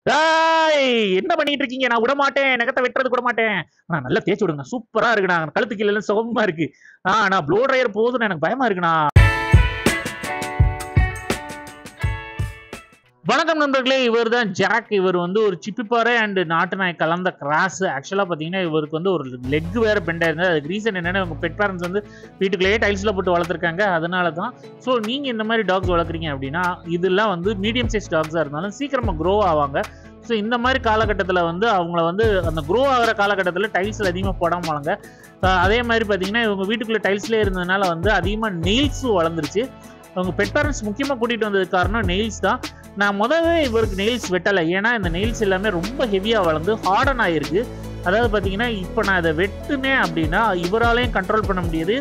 டேய் என்ன பண்ணிட்டு இருக்கீங்க? நான் விட மாட்டேன். நகத்த வெட்டுறது கூட மாட்டேன். நல்லா தேய்ச்சு விடுங்க. சூப்பரா இருக்குண்ணா. கழுத்து கீழ எல்லாம் சுகமா இருக்கு. நான் ப்ளோ ட்ரையர் போதுன்னு எனக்கு பயமா இருக்குண்ணா. வணக்கம் நண்பர்களே, இவர் தான் ஜாக். இவர் வந்து ஒரு சிப்பிப்பாறை அண்ட் நாட்டு நாய் கலந்த கிராஸ். ஆக்சுவலாக பார்த்தீங்கன்னா இவருக்கு வந்து ஒரு லெக் வேற பெண்ட் ஆயிருந்தது. அதுக்கு ரீசன் என்னன்னா உங்க பெட் பேரண்ட்ஸ் வந்து வீட்டுக்குள்ளேயே டைல்ஸ்ல போட்டு வளர்த்துருக்காங்க. அதனால தான். ஸோ நீங்க இந்த மாதிரி டாக்ஸ் வளர்க்குறீங்க அப்படின்னா இதெல்லாம் வந்து மீடியம் சைஸ் டாக்ஸாக இருந்தாலும் சீக்கிரமா க்ரோ ஆவாங்க. ஸோ இந்த மாதிரி காலகட்டத்தில் வந்து அவங்கள வந்து அந்த க்ரோ ஆகிற காலகட்டத்தில் டைல்ஸில் அதிகமாக போடாமல் வளங்க. அதே மாதிரி பார்த்தீங்கன்னா இவங்க வீட்டுக்குள்ளே டைல்ஸ்லேயே இருந்ததுனால வந்து அதிகமாக நெயில்ஸும் வளர்ந்துருச்சு. அவங்க பெட் பேரண்ட்ஸ் முக்கியமாக கூட்டிகிட்டு வந்ததுக்கு காரணம் நெயில்ஸ் தான். நான் முதவே இவருக்கு நெயில்ஸ் வெட்டலை. ஏன்னா இந்த நெயில்ஸ் எல்லாமே ரொம்ப ஹெவியாக வளர்ந்து ஹார்டன் ஆகிருக்கு. அதாவது பார்த்தீங்கன்னா இப்போ நான் இதை வெட்டுனேன் அப்படின்னா இவராலையும் கண்ட்ரோல் பண்ண முடியாது.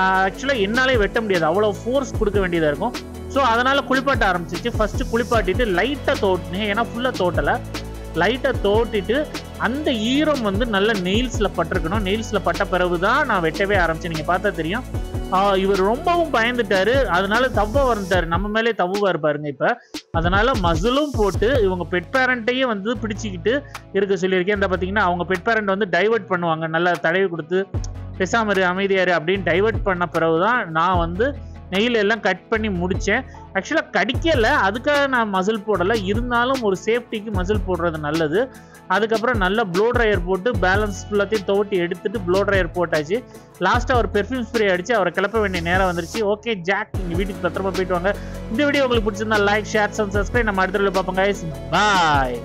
ஆக்சுவலாக என்னாலே வெட்ட முடியாது. அவ்வளோ ஃபோர்ஸ் கொடுக்க வேண்டியதாக இருக்கும். ஸோ அதனால் குளிப்பாட்ட ஆரம்பிச்சிச்சு. ஃபஸ்ட்டு குளிப்பாட்டிட்டு லைட்டாக தோட்டினேன். ஏன்னா ஃபுல்லாக தோட்டலை. லைட்டாக தோட்டிட்டு அந்த ஈரம் வந்து நல்ல நெயில்ஸில் பட்டிருக்கணும். நெயில்ஸில் பட்ட பிறகு தான் நான் வெட்டவே ஆரம்பித்தேன். நீங்கள் பார்த்தா தெரியும். இவர் ரொம்பவும் பயந்துட்டாரு. அதனால தவ்வ வந்துட்டாரு. நம்ம மேலே தவ்வாரு பாருங்க. இப்ப அதனால மசிலும் போட்டு இவங்க பெட் பேரண்ட்டையும் வந்து பிடிச்சிக்கிட்டு இருக்க சொல்லியிருக்கேன். இந்த பார்த்தீங்கன்னா அவங்க பெட் பேரண்ட் வந்து டைவர்ட் பண்ணுவாங்க. நல்லா தடவி கொடுத்து பேசாம அமைதியாரு அப்படின்னு டைவர்ட் பண்ண பிறகுதான் நான் வந்து நெயில் எல்லாம் கட் பண்ணி முடித்தேன். ஆக்சுவலாக கடிக்கலை, அதுக்காக நான் மசில் போடலை. இருந்தாலும் ஒரு சேஃப்டிக்கு மசில் போடுறது நல்லது. அதுக்கப்புறம் நல்லா ப்ளோ ட்ரையர் போட்டு பேலன்ஸ் ஃபுல்லாத்தையும் தோட்டி எடுத்துட்டு ப்ளோ ட்ரையர் போட்டாச்சு. லாஸ்ட்டாக ஒரு பெர்ஃப்யூம் ஸ்ப்ரே அடித்து அவரை கிளப்ப வேண்டிய நேரம் வந்துருச்சு. ஓகே ஜாக், நீங்கள் வீட்டுக்கு பத்திரமா போயிட்டு வாங்க. இந்த வீடியோ உங்களுக்கு பிடிச்சிருந்தா லைக், ஷேர், சப்ஸ்கிரைப். நம்ம அடுத்த வீடியோவில் பார்ப்போம் கைஸ். பாய்.